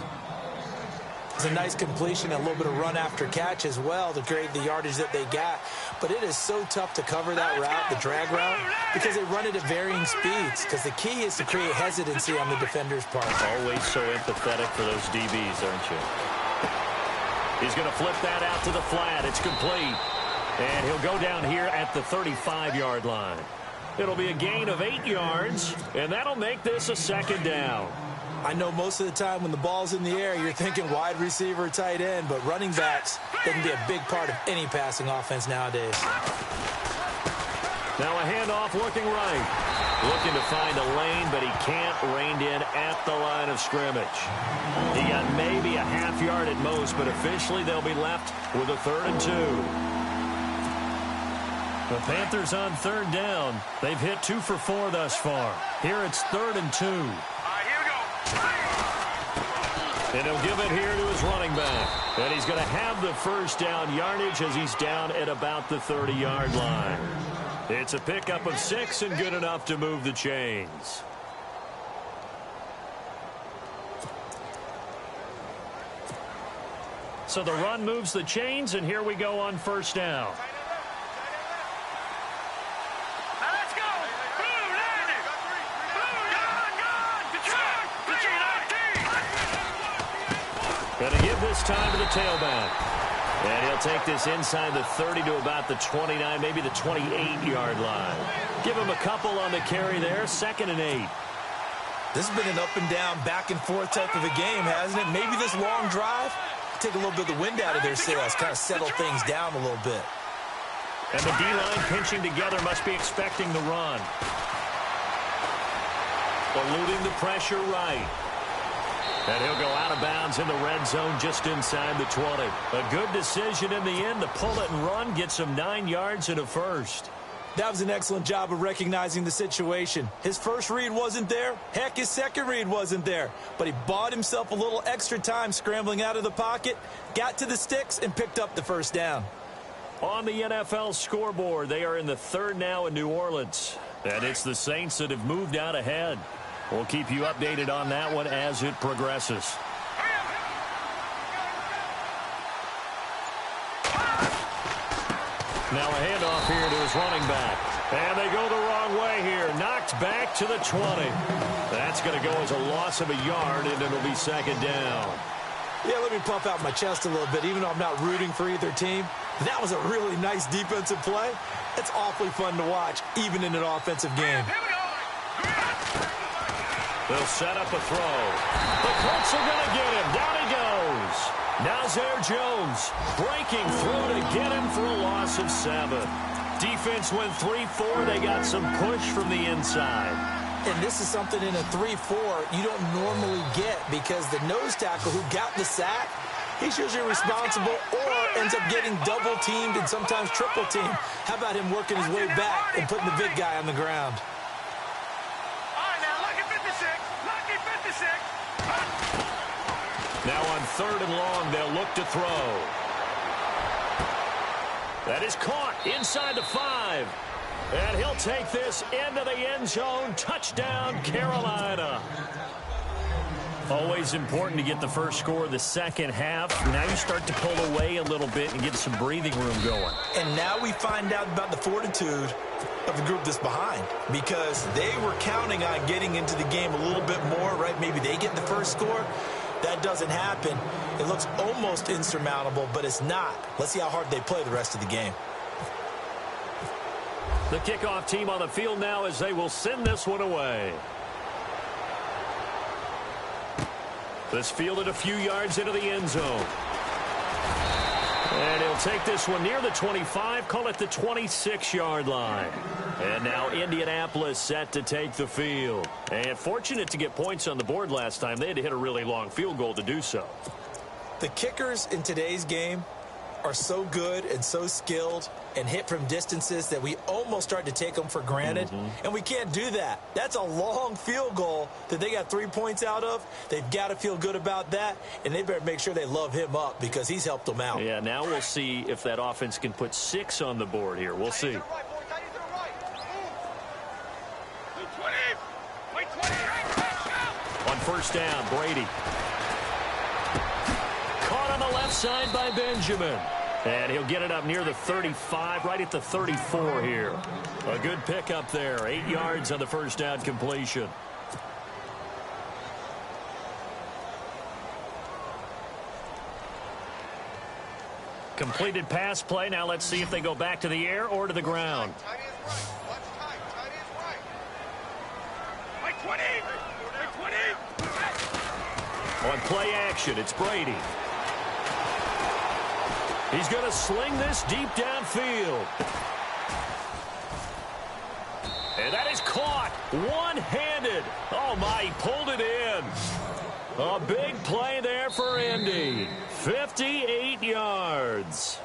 Speaker 3: It's a nice completion, a little bit of run after catch as well to create the yardage that they got. But it is so tough to cover that route, the drag route, because they run it at varying speeds. Because the key is to create hesitancy on the defender's part.
Speaker 2: Always so empathetic for those DBs, aren't you? He's going to flip that out to the flat. It's complete. And he'll go down here at the 35-yard line. It'll be a gain of 8 yards, and that'll make this a second down.
Speaker 3: I know most of the time when the ball's in the air, you're thinking wide receiver, tight end, but running backs, they can be a big part of any passing offense nowadays.
Speaker 2: Now a handoff looking right. Looking to find a lane, but he can't. Reined in at the line of scrimmage. He got maybe a half yard at most, but officially they'll be left with a 3rd and 2. The Panthers on 3rd down. They've hit 2 for 4 thus far. Here it's 3rd and 2.
Speaker 4: Here we go.
Speaker 2: And he'll give it here to his running back. And he's going to have the first down yardage as he's down at about the 30-yard line. It's a pickup of 6 and good enough to move the chains. So the run moves the chains, and here we go on 1st down. Going to give this time to the tailback. And he'll take this inside the 30 to about the 29, maybe the 28-yard line. Give him a couple on the carry there, 2nd and 8.
Speaker 3: This has been an up and down, back and forth type of a game, hasn't it? Maybe this long drive, take a little bit of the wind out of their sails, kind of settle things down a little bit.
Speaker 2: And the D-line pinching together, must be expecting the run. Eluding the pressure right. And he'll go out of bounds in the red zone just inside the 20. A good decision in the end to pull it and run, get some 9 yards and a first.
Speaker 3: That was an excellent job of recognizing the situation. His first read wasn't there. Heck, his second read wasn't there. But he bought himself a little extra time scrambling out of the pocket, got to the sticks, and picked up the first down.
Speaker 2: On the NFL scoreboard, they are in the third now in New Orleans. And it's the Saints that have moved out ahead. We'll keep you updated on that one as it progresses. Now a handoff here to his running back. And they go the wrong way here. Knocked back to the 20. That's going to go as a loss of a yard, and it'll be second down.
Speaker 3: Yeah, let me puff out my chest a little bit, even though I'm not rooting for either team. That was a really nice defensive play. It's awfully fun to watch, even in an offensive game.
Speaker 2: They'll set up a throw. The Colts are going to get him. Down he goes. Now Zare Jones breaking through to get him for a loss of 7. Defense went 3-4. They got some push from the inside.
Speaker 3: And this is something in a 3-4 you don't normally get because the nose tackle who got the sack, he's usually responsible or ends up getting double-teamed and sometimes triple-teamed. How about him working his way back and putting the big guy on the ground?
Speaker 4: All right, now, lucky 56. Lucky 56.
Speaker 2: Now on 3rd and long, they'll look to throw. That is caught inside the 5. And he'll take this into the end zone. Touchdown, Carolina. Always important to get the first score of the second half. Now you start to pull away a little bit and get some breathing room going.
Speaker 3: And now we find out about the fortitude of the group that's behind because they were counting on getting into the game a little bit more, right? Maybe they get the first score. That doesn't happen. It looks almost insurmountable, but it's not. Let's see how hard they play the rest of the game.
Speaker 2: The kickoff team on the field now as they will send this one away. This fielded a few yards into the end zone. And he'll take this one near the 25, call it the 26-yard line. And now Indianapolis set to take the field. And fortunate to get points on the board last time. They had to hit a really long field goal to do so.
Speaker 3: The kickers in today's game are so good and so skilled and hit from distances that we almost start to take them for granted. And we can't do that. That's a long field goal that they got 3 points out of. They've got to feel good about that, and they better make sure they love him up because he's helped them out.
Speaker 2: Yeah, now we'll see if that offense can put 6 on the board here. We'll see. On first down, Brady. Caught on the left side by Benjamin. And he'll get it up near the 35, right at the 34 here. A good pickup there. 8 yards on the first down completion. Completed pass play. Now let's see if they go back to the air or to the ground. On play action, it's Brady. He's going to sling this deep downfield. And that is caught one-handed. Oh, my, he pulled it in. A big play there for Indy. 58 yards.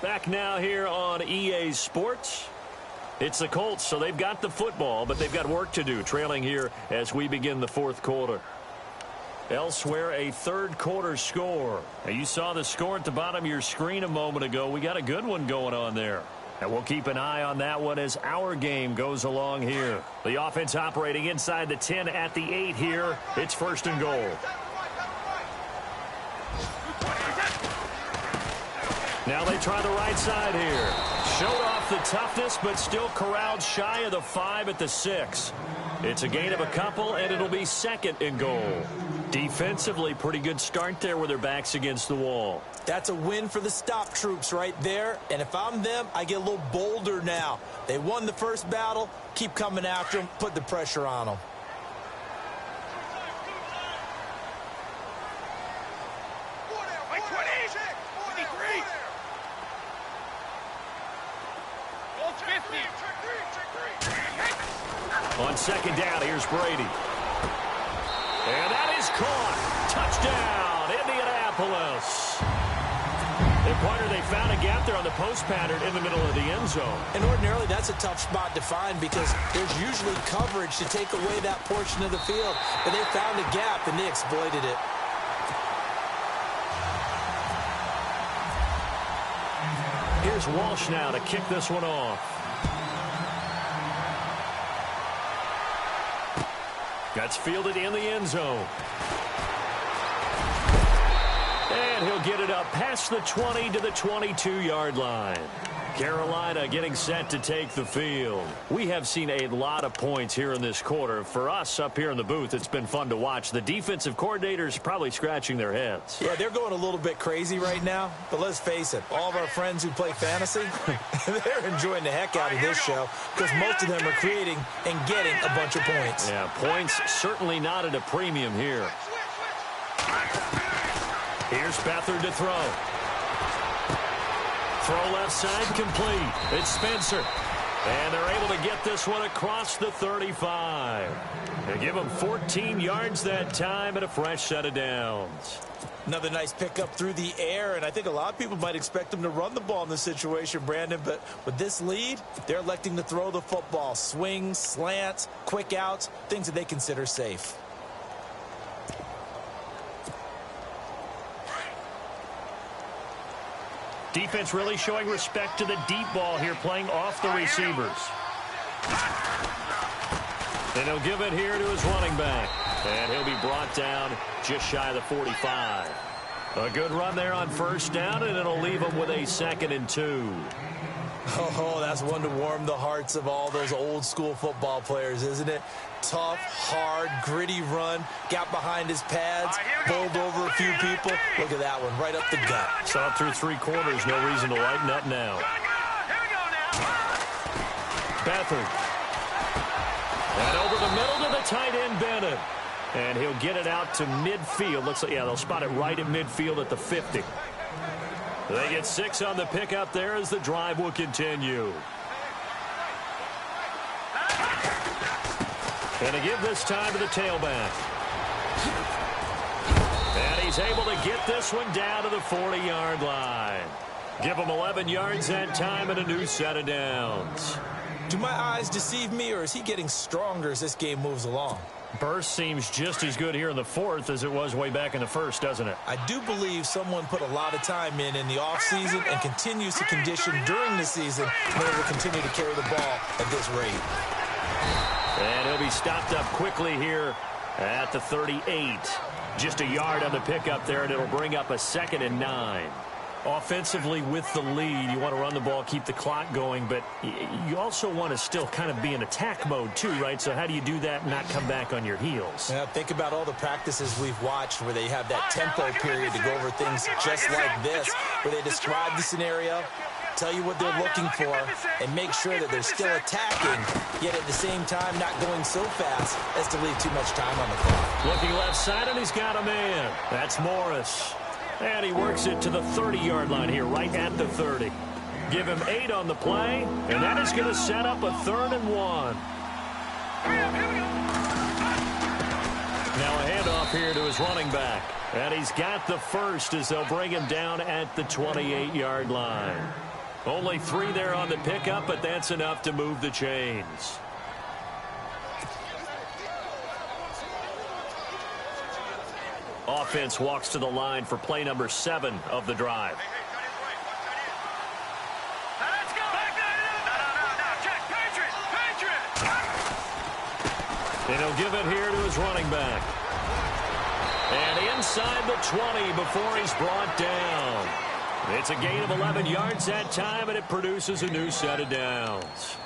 Speaker 2: Back now here on EA Sports. It's the Colts, so they've got the football, but they've got work to do, trailing here as we begin the fourth quarter. Elsewhere, a third quarter score. Now, you saw the score at the bottom of your screen a moment ago. We got a good one going on there. And we'll keep an eye on that one as our game goes along here. The offense operating inside the 10 at the 8 here. It's first and goal. Now they try the right side here. Showed off the toughness, but still corralled shy of the 5 at the 6. It's a gain of a couple, and it'll be second and goal. Defensively, pretty good start there with their backs against the wall.
Speaker 3: That's a win for the stop troops right there. And if I'm them, I get a little bolder now. They won the first battle. Keep coming after them. Put the pressure on them.
Speaker 2: On second down, here's Brady. And that is caught. Touchdown, Indianapolis. And partner, they found a gap there on the post pattern in the middle of the end zone.
Speaker 3: And ordinarily, that's a tough spot to find because there's usually coverage to take away that portion of the field. But they found a gap, and they exploited it.
Speaker 2: Here's Walsh now to kick this one off. That's fielded in the end zone. And he'll get it up past the 20 to the 22-yard line. Carolina getting set to take the field. We have seen a lot of points here in this quarter. For us up here in the booth, it's been fun to watch. The defensive coordinators probably scratching their heads.
Speaker 3: Yeah, they're going a little bit crazy right now. But let's face it, all of our friends who play fantasy, they're enjoying the heck out of this show because most of them are creating and getting a bunch of points.
Speaker 2: Yeah, points certainly not at a premium here. Here's Beathard to throw. Throw left side complete. It's Spencer. And they're able to get this one across the 35. They give them 14 yards that time and a fresh set of downs.
Speaker 3: Another nice pickup through the air, and I think a lot of people might expect them to run the ball in this situation, Brandon, but with this lead, they're electing to throw the football. Swings, slants, quick outs, things that they consider safe.
Speaker 2: Defense really showing respect to the deep ball here, playing off the receivers. And he'll give it here to his running back. And he'll be brought down just shy of the 45. A good run there on first down, and it'll leave him with a 2nd and 2.
Speaker 3: Oh, that's one to warm the hearts of all those old school football players, isn't it? Tough, hard, gritty run, got behind his pads, bowled over a few people. Look at that one, right up the gut.
Speaker 2: Saw it through 3 quarters, no reason to lighten up now. Beathard. And over the middle to the tight end, Bennett. And he'll get it out to midfield. Looks like, yeah, they'll spot it right at midfield at the 50. They get 6 on the pickup there as the drive will continue. And to give this time to the tailback. And he's able to get this one down to the 40-yard line. Give him 11 yards that time and a new set of downs.
Speaker 3: Do my eyes deceive me, or is he getting stronger as this game moves along?
Speaker 2: Burst seems just as good here in the 4th as it was way back in the 1st, doesn't it?
Speaker 3: I do believe someone put a lot of time in the offseason and continues to condition during the season in order to continue to carry the ball at this rate.
Speaker 2: And he'll be stopped up quickly here at the 38. Just a yard on the pickup there, and it'll bring up a 2nd and 9. Offensively with the lead, you want to run the ball, keep the clock going, but you also want to still kind of be in attack mode too, right? So how do you do that and not come back on your heels?
Speaker 3: Yeah, think about all the practices we've watched where they have that tempo period to go over things just like this, where they describe the scenario, tell you what they're looking for, and make sure that they're still attacking, yet at the same time not going so fast as to leave too much time on the clock.
Speaker 2: Looking left side, and he's got a man. That's Morris. And he works it to the 30-yard line here, right at the 30. Give him 8 on the play, and that is going to set up a 3rd and 1. Now a handoff here to his running back. And he's got the first as they'll bring him down at the 28-yard line. Only 3 there on the pickup, but that's enough to move the chains. Offense walks to the line for play number 7 of the drive. And he'll give it here to his running back. And inside the 20 before he's brought down. It's a gain of 11 yards that time, and it produces a new set of downs.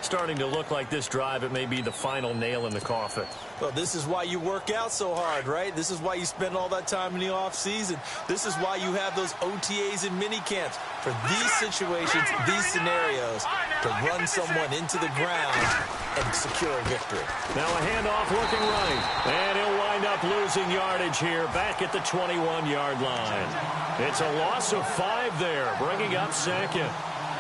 Speaker 2: Starting to look like this drive, it may be the final nail in the coffin.
Speaker 3: Well, this is why you work out so hard, right? This is why you spend all that time in the offseason. This is why you have those OTAs and mini camps. For these situations, these scenarios, to run someone into the ground and secure a victory.
Speaker 2: Now a handoff looking right. And he'll wind up losing yardage here back at the 21-yard line. It's a loss of 5 there, bringing up 2nd.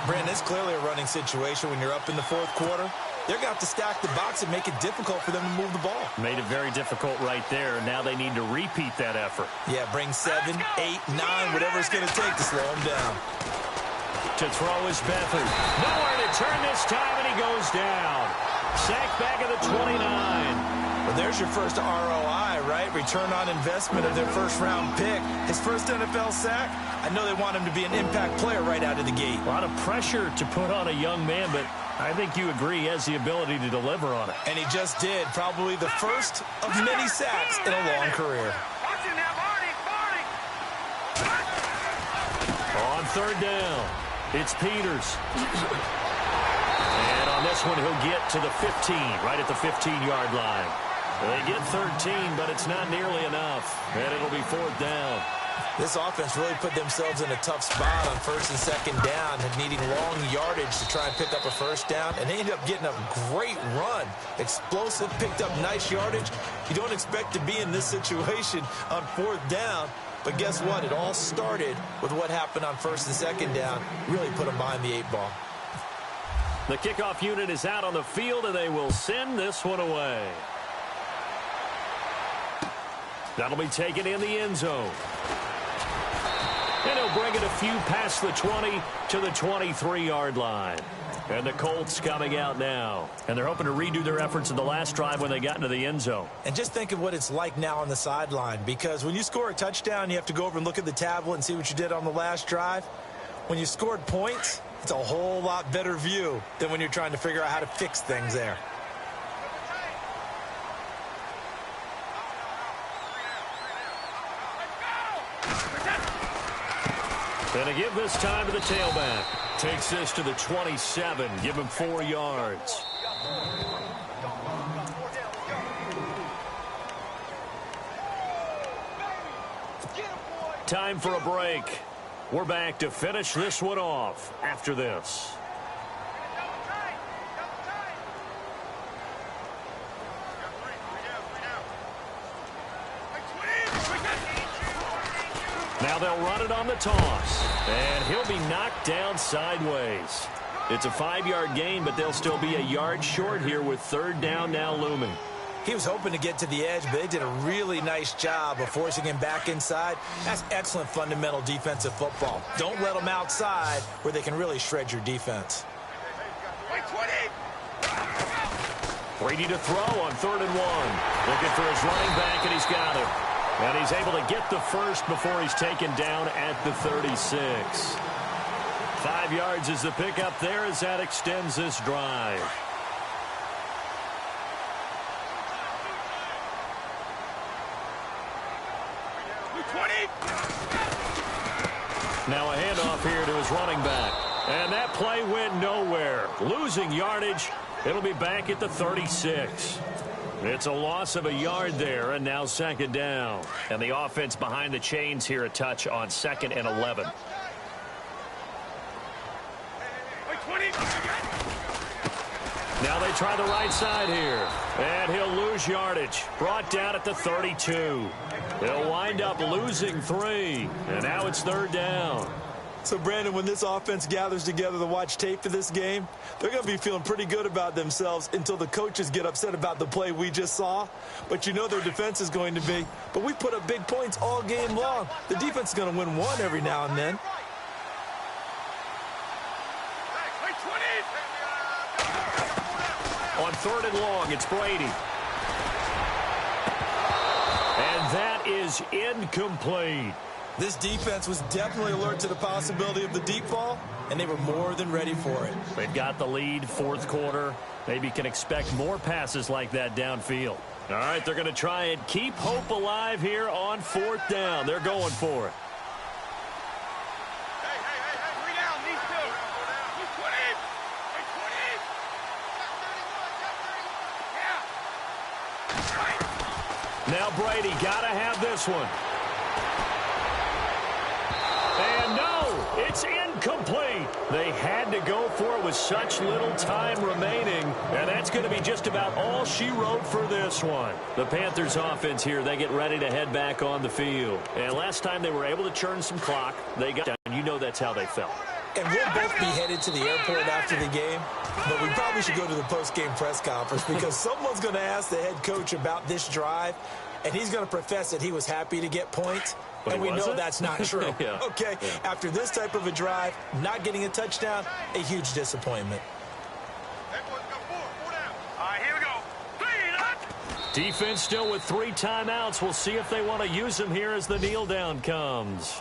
Speaker 3: Brandon, it's clearly a running situation when you're up in the 4th quarter. They're going to have to stack the box and make it difficult for them to move the ball.
Speaker 2: Made it very difficult right there. Now they need to repeat that effort.
Speaker 3: Yeah, bring 7, 8, 9, whatever it's going to take to slow them down.
Speaker 2: To throw is Beathard. Nowhere to turn this time, and he goes down. Sacked back at the 29.
Speaker 3: Well, there's your first ROI right? Return on investment of their first-round pick. His first NFL sack, I know they want him to be an impact player right out of the gate.
Speaker 2: A lot of pressure to put on a young man, but I think you agree he has the ability to deliver on it.
Speaker 3: And he just did. Probably the first of many sacks in a long career.
Speaker 2: On third down, it's Peters. And on this one, he'll get to the 15, right at the 15-yard line. They get 13, but it's not nearly enough. And it'll be fourth down.
Speaker 3: This offense really put themselves in a tough spot on first and second down, needing long yardage to try and pick up a first down, and they ended up getting a great run. Explosive, picked up nice yardage. You don't expect to be in this situation on fourth down, but guess what? It all started with what happened on first and second down. Really put them behind the 8-ball.
Speaker 2: The kickoff unit is out on the field, and they will send this one away. That'll be taken in the end zone. And he'll bring it a few past the 20 to the 23-yard line. And the Colts coming out now. And they're hoping to redo their efforts in the last drive when they got into the end zone.
Speaker 3: And just think of what it's like now on the sideline, because when you score a touchdown, you have to go over and look at the tablet and see what you did on the last drive. When you scored points, it's a whole lot better view than when you're trying to figure out how to fix things there.
Speaker 2: And to give this time to the tailback. Takes this to the 27. Give him 4 yards. Time for a break. We're back to finish this one off after this. Now they'll run it on the toss. And he'll be knocked down sideways. It's a 5-yard gain, but they'll still be a yard short here with third down now looming.
Speaker 3: He was hoping to get to the edge, but they did a really nice job of forcing him back inside. That's excellent fundamental defensive football. Don't let them outside where they can really shred your defense.
Speaker 2: Brady to throw on 3rd and 1. Looking for his running back, and he's got it. And he's able to get the first before he's taken down at the 36. 5 yards is the pickup there as that extends this drive. Now a handoff here to his running back. And that play went nowhere. Losing yardage. It'll be back at the 36. It's a loss of a yard there, and now second down. And the offense behind the chains here a touch on 2nd and 11. Now they try the right side here. And he'll lose yardage. Brought down at the 32. He'll wind up losing 3. And now it's 3rd down.
Speaker 3: So, Brandon, when this offense gathers together to watch tape for this game, they're going to be feeling pretty good about themselves until the coaches get upset about the play we just saw. But you know their defense is going to be. But we put up big points all game long. The defense is going to win one every now and then.
Speaker 2: On 3rd and long, it's Brady. And that is incomplete.
Speaker 3: This defense was definitely alert to the possibility of the deep ball, and they were more than ready for it.
Speaker 2: They've got the lead, 4th quarter. Maybe can expect more passes like that downfield. All right, they're going to try and keep hope alive here on 4th down. They're going for it. Now Brady got to have this one. And no, it's incomplete. They had to go for it with such little time remaining. And that's going to be just about all she wrote for this one. The Panthers offense here, they get ready to head back on the field. And last time they were able to churn some clock, they got down. You know that's how they felt.
Speaker 3: And we'll both be headed to the airport after the game, but we probably should go to the post-game press conference because someone's going to ask the head coach about this drive, and he's going to profess that he was happy to get points, and we know that's not true.
Speaker 2: Yeah.
Speaker 3: Okay, yeah. After this type of a drive, not getting a touchdown, a huge disappointment.
Speaker 2: Defense still with 3 timeouts. We'll see if they want to use them here as the kneel down comes.